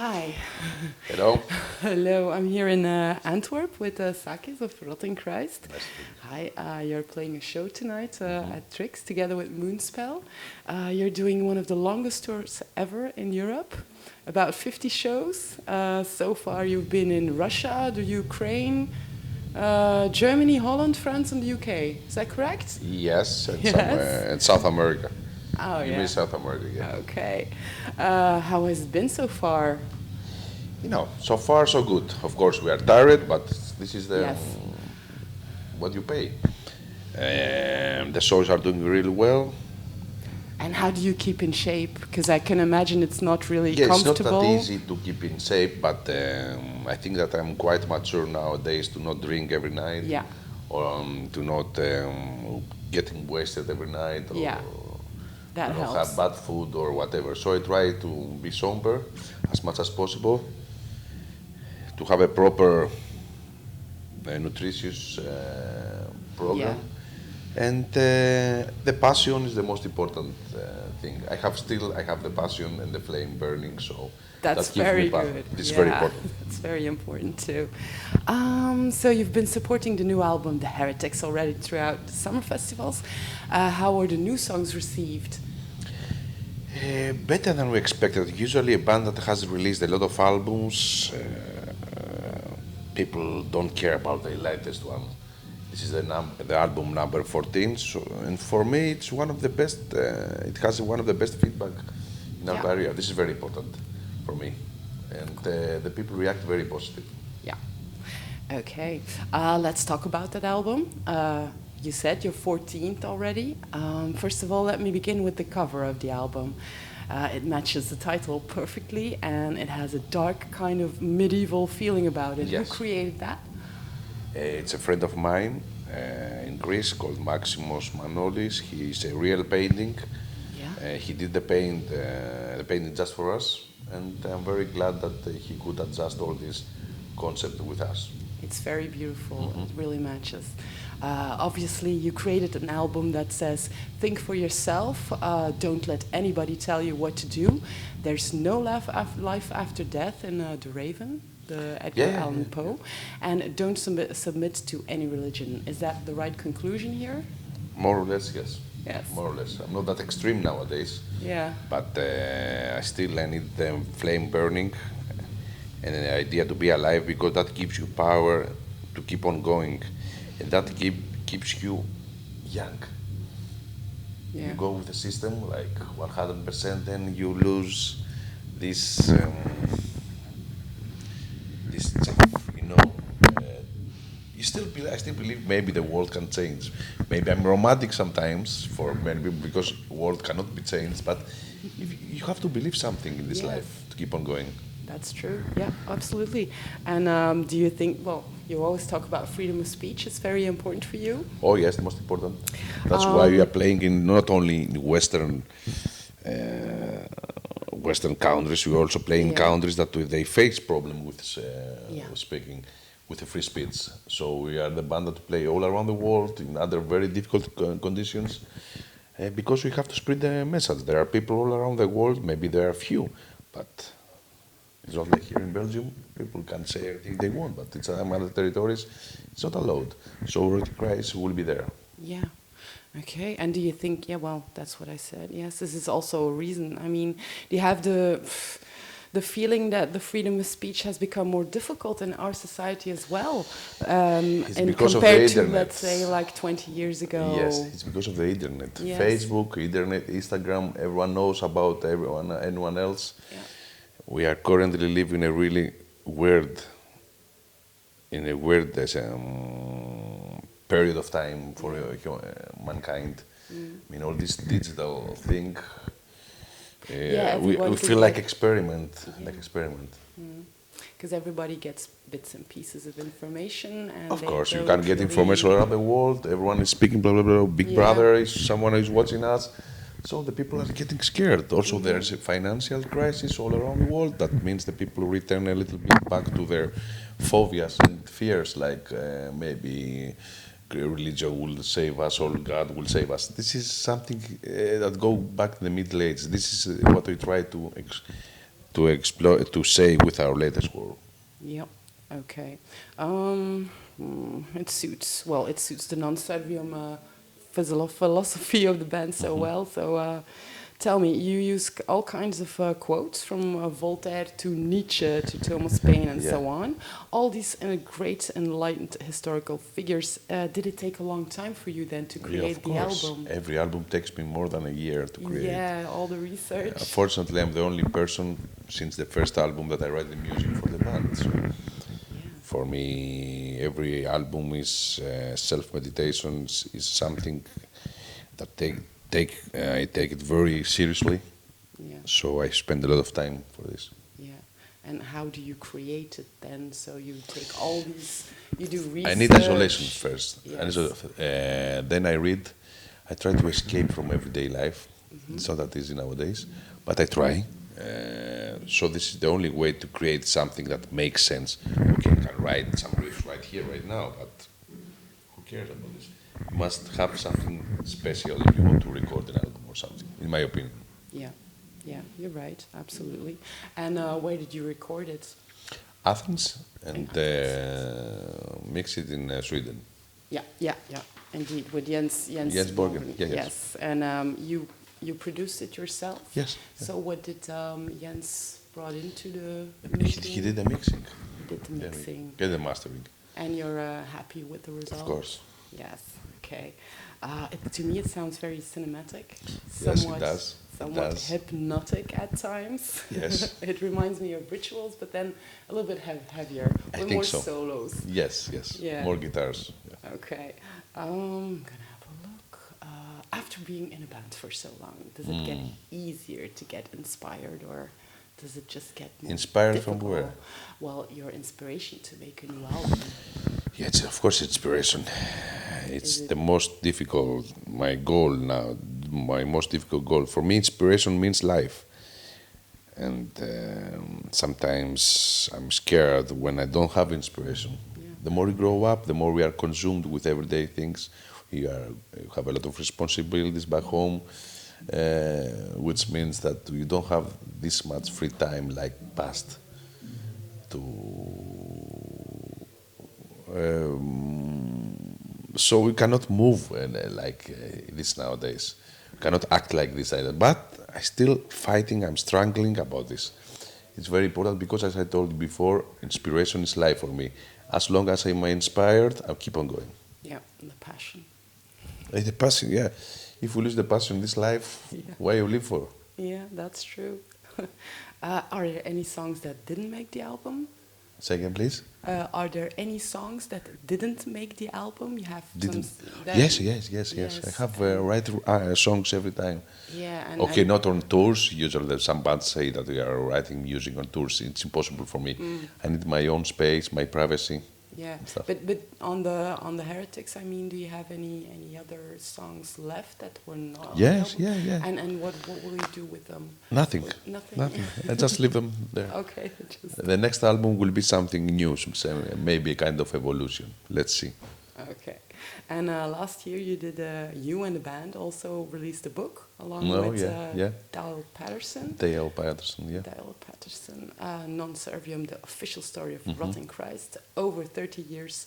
Hi. Hello. Hello, I'm here in Antwerp with Sakis of Rotting Christ. Nice to meet Hi, you're playing a show tonight you. at Trix together with Moonspell. You're doing one of the longest tours ever in Europe, about 50 shows. So far, you've been in Russia, the Ukraine, Germany, Holland, France, and the UK. Is that correct? Yes, and Yes. somewhere in South America. Oh, You mean yeah. South America, yeah. Okay. How has it been so far? So far so good. Of course, we are tired, but this is the Yes. what you pay. The shows are doing really well. And how do you keep in shape? Because I can imagine it's not really Yeah, it's not comfortable. that easy to keep in shape, but I think that I'm quite mature nowadays to not drink every night, Yeah, or to not getting wasted every night, or yeah, that have helps. bad food or whatever. So I try to be sober as much as possible, to have a proper nutritious program. Yeah, And the passion is the most important thing. I have the passion and the flame burning, so that's that keeps me very back. good. This is very Yeah, important. that's very important too. So you've been supporting the new album, The Heretics, already throughout the summer festivals. How were the new songs received? Better than we expected. Usually, a band that has released a lot of albums, people don't care about the latest one. This is the album number 14, so, and for me, it's one of the best. It has one of the best feedback in our Yeah, career. This is very important for me, and the people react very positive. yeah. Okay, let's talk about that album. You said you're 14th already. First of all, let me begin with the cover of the album. It matches the title perfectly, and it has a dark kind of medieval feeling about it. Who Yes. created that? It's a friend of mine in Greece called Maximos Manolis. He is a real painting. Yeah. He did the painting just for us, and I'm very glad that he could adjust all this concept with us. It's very beautiful. It really matches. Obviously, you created an album that says, think for yourself, don't let anybody tell you what to do. There's no life after death in The Raven, the Edgar Yeah, Allan yeah, Poe. And don't submit to any religion. Is that the right conclusion here? More or less, yes. Yes. More or less. I'm not that extreme nowadays, Yeah. but I need the flame burning and the idea to be alive, because that gives you power to keep on going, and that keeps you young. Yeah. You go with the system like 100%, then you lose this this you know. Uh, I still believe maybe the world can change. Maybe I'm romantic sometimes for many people, because the world cannot be changed. But you have to believe something in this Yes. life to keep on going. That's true. Yeah, absolutely. And do you think, well, you always talk about freedom of speech. It's very important for you. Oh yes, the most important. That's why we are playing in not only in uh, Western countries. We also play in Yeah. countries that they face problem with Yeah. speaking, with the free speech. So we are the band that play all around the world in other very difficult conditions, because we have to spread the message. There are people all around the world. Maybe there are few, but it's not like here in Belgium. People can say everything they want, but it's other territories. It's not allowed. So Rotting Christ will be there. Yeah. Okay. And do you think, yeah, well, that's what I said. Yes, this is also a reason. I mean, do you have the feeling that the freedom of speech has become more difficult in our society as well? It's And because of the compared to, internet. let's say, like 20 years ago? Yes, it's because of the internet. Yes. Facebook, internet, Instagram, everyone knows about anyone else. Yeah. We are currently living a really weird, period of time for mankind. I mean, all this digital thing, Yeah, we everyone feel could like get- experiment, Yeah. like experiment. Because everybody gets bits and pieces of information. And Of they course, you don't can get really- information around the world. Everyone is speaking, blah blah blah. Big Yeah. Brother is someone who is watching us. So the people are getting scared. Also, there's a financial crisis all around the world. That means the people return a little bit back to their phobias and fears, like maybe religion will save us or God will save us. This is something that go back to the Middle Ages. This is what we try to to explore, to say with our latest work. Yep. Okay. It suits the non-Servium philosophy of the band so well. So tell me, you use all kinds of quotes from Voltaire to Nietzsche to Thomas Paine and Yeah. so on. All these great enlightened historical figures. Did it take a long time for you then to Yeah, create of the course. album? Every album takes me more than a year to create. Yeah, all the research. Fortunately, I'm the only person since the first album that I write the music for the band. So for me, every album is self-meditations, is something that I take it very seriously. Yeah. So I spend a lot of time for this. Yeah. And how do you create it then? So you take all these, you do research. I need isolation first. Yes. Then I read. I try to escape from everyday life. It's not that easy nowadays, but I try. So this is the only way to create something that makes sense. Okay, I can write some riffs right here, right now, but who cares about this? You must have something special if you want to record an album or something, in my opinion. Yeah, yeah, you're right, absolutely. And where did you record it? Athens, and mix it in Sweden. Yeah, yeah, yeah, indeed, with Jens Jens Borgen, yeah, yes. Yes, and you produced it yourself? Yes. So what did Jens brought into the He mixing? did the mixing. He did the mixing. Yeah, the mastering. And you're happy with the result? Of course. Yes, okay. To me, it sounds very cinematic. Yes, it does. Somewhat hypnotic at times. Yes. It reminds me of rituals, but then a little bit heavier. I with think more so. solos. Yes, yes. Yeah. More guitars. Yeah. Okay. I'm gonna have a look. After being in a band for so long, does it get easier to get inspired, or does it just get more Inspired difficult? from where? Well, your inspiration to make a new album. Yeah, it's of course inspiration. It's the most difficult. My goal now, my most difficult goal for me, inspiration means life. And sometimes I'm scared when I don't have inspiration. Yeah. The more you grow up, the more we are consumed with everyday things. You have a lot of responsibilities back home, which means that you don't have this much free time like past to. So we cannot move like this nowadays. We cannot act like this either. But I'm still fighting. I'm struggling about this. It's very important because, as I told you before, inspiration is life for me. As long as I'm inspired, I'll keep on going. Yeah, and the passion. The passion, yeah. If we lose the passion in this life, why you live for? Yeah, that's true. Are there any songs that didn't make the album? Say again, please. Are there any songs that didn't make the album? You have Didn't. some. That Yes. I have write songs every time. Yeah. And Okay, not on tours. Usually, some bands say that they are writing music on tours. It's impossible for me. I need my own space, my privacy. Yeah, Stuff. but on the Heretics, I mean, do you have any other songs left that were not? on the Yes, album? yeah. And what will you do with them? Nothing. Nothing. I just leave them there. Okay. The next album will be something new, maybe a kind of evolution. Let's see. Okay. And last year you did you and the band also released a book along with Dale Patterson. Dale Patterson, yeah. Dale Patterson, Non-Servium, the official story of Rotting Christ. Over 30 years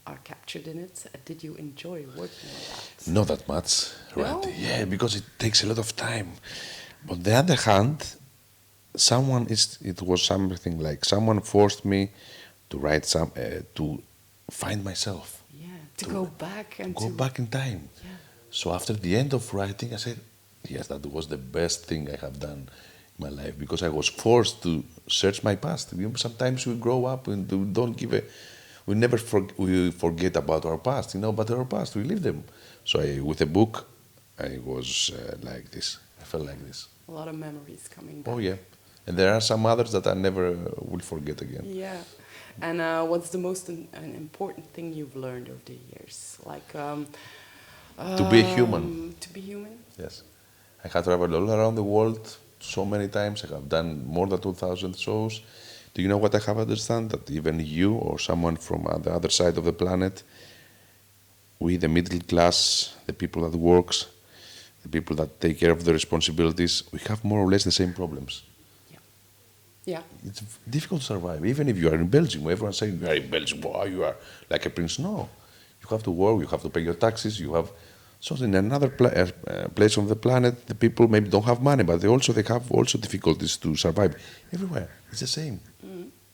are captured in it. Did you enjoy working on that? Not that much, right? No? Yeah, because it takes a lot of time. But on the other hand, it was something like someone forced me to write to find myself. To go back and go back in time. Yeah. So after the end of writing, I said, yes, that was the best thing I have done in my life because I was forced to search my past. Sometimes we grow up and we never forget about our past, but our past, we live them. So with a book, I was like this. I felt like this. A lot of memories coming back. Oh, yeah. And there are some others that I never will forget again. Yeah. And what's the most important thing you've learned over the years? Like to be human. To be human? Yes. I have traveled all around the world so many times. I have done more than 2,000 shows. Do you know what I have understand? That even you or someone from the other side of the planet, we, the middle class, the people that works, the people that take care of the responsibilities, we have more or less the same problems. Yeah. Yeah. It's difficult to survive. Even if you are in Belgium, everyone's saying, you are in Belgium, boy, you are like a prince. No. You have to work, you have to pay your taxes, you have... So in another place on the planet, the people maybe don't have money, but they have also difficulties to survive. Everywhere, it's the same.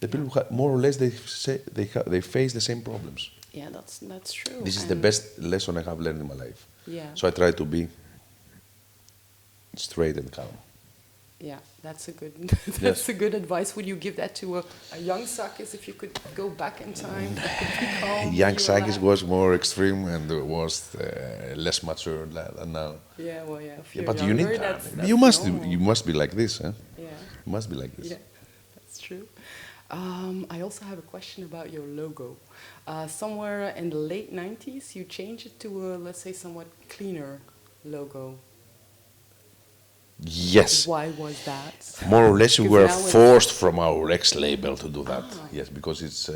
The people who more or less, they face the same problems. Yeah, that's true. This is the best lesson I have learned in my life. Yeah. So I try to be straight and calm. Yeah, that's a good Yes. a good advice. Would you give that to a young Sakis if you could go back in time? Young Sakis was more extreme and was less mature than now. Yeah, well, yeah. If you're But you younger, need that's you must normal. you must be like this, huh? Yeah. You must be like this. Yeah, that's true. I also have a question about your logo. Somewhere in the late 90s, you changed it to a, let's say, somewhat cleaner logo. Yes. Why was that? More or less, we Because were now it's- forced from our ex-label to do that. Yes, because it's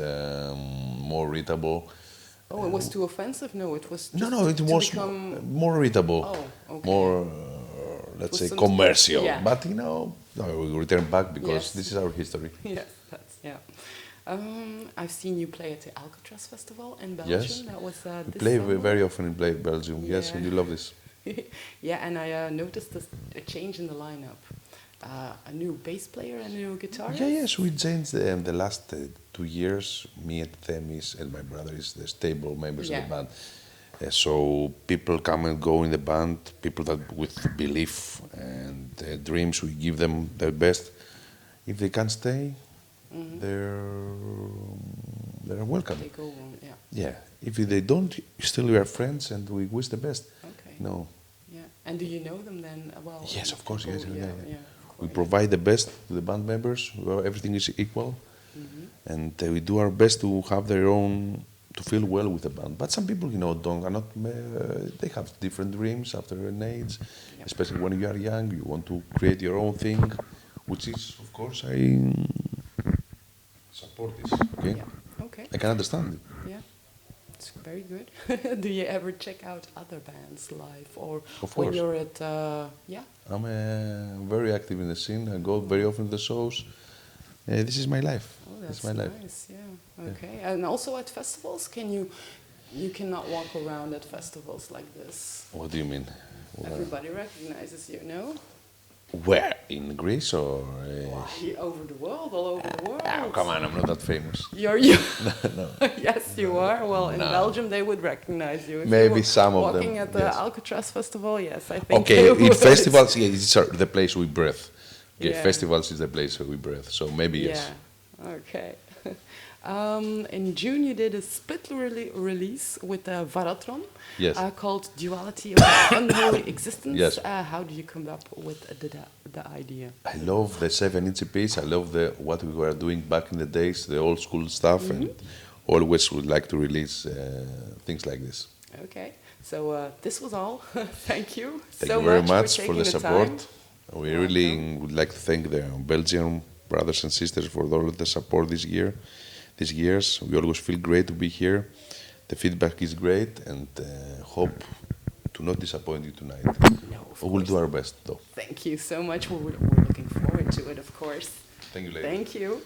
more readable. Oh, it was too offensive? No, it was just No, it to was become... more readable, Oh, okay. more, let's was say, something- commercial. yeah. But, no, we return back because Yes. this is our history. Yes, that's, yeah. I've seen you play at the Alcatraz Festival in Belgium. Yes. That was We this play summer. very often in Belgium. Yes, Yeah. and you love this. Yeah, and I noticed a change in the lineup. A new bass player and a new guitarist. Yeah, yes, we changed the last 2 years. Me and Themis and my brother is the stable members of Yeah. the band. So people come and go in the band. People that with belief and dreams, we give them their best. If they can't stay, they're welcome. They go on, yeah. Yeah. If they don't, still we are friends and we wish the best. Okay. No. Yeah. And do you know them then? Well. Yes, of course. Yes, people- yeah. of We course. provide the best to the band members. Where everything is equal, and we do our best to have their own, to feel well with the band. But some people, are not. They have different dreams after an age, especially when you are young. You want to create your own thing, which is, of course, I support this. Okay, Yeah. Okay. I can understand it. Yeah. It's very good. Do you ever check out other bands live, or Of when course. you're at? Yeah. I'm very active in the scene. I go very often to the shows. This is my life. Oh, This that's is my life. nice. Yeah. Okay. And also at festivals, you cannot walk around at festivals like this. What do you mean? Everybody recognizes you, no? Where? In Greece or? Over the world, all over the world. Oh, come on, I'm not that famous. You. No. Yes, you are. Well, in No. Belgium, they would recognize you. If you Maybe were some of them, walking at the yes. Alcatraz Festival, yes, I think Okay, they in would. festivals, yeah, it's the place we breathe. Okay, Yeah. festivals is the place we breathe. So maybe yes. Yeah. Okay. In June, you did a split release with Varatron, Yes. called "Duality of Unholy Existence." Yes. How did you come up with the idea? I love the 7-inch piece. I love what we were doing back in the days, the old school stuff, and always would like to release things like this. Okay. So this was all. Thank you. Thank so you very much much for for taking the the support. time. We really would like to thank the Belgian brothers and sisters for all the support these years. We always feel great to be here. The feedback is great, and hope to not disappoint you tonight. No, of We will do course. our best, though. Thank you so much. We're looking forward to it, of course. Thank you, ladies. Thank you.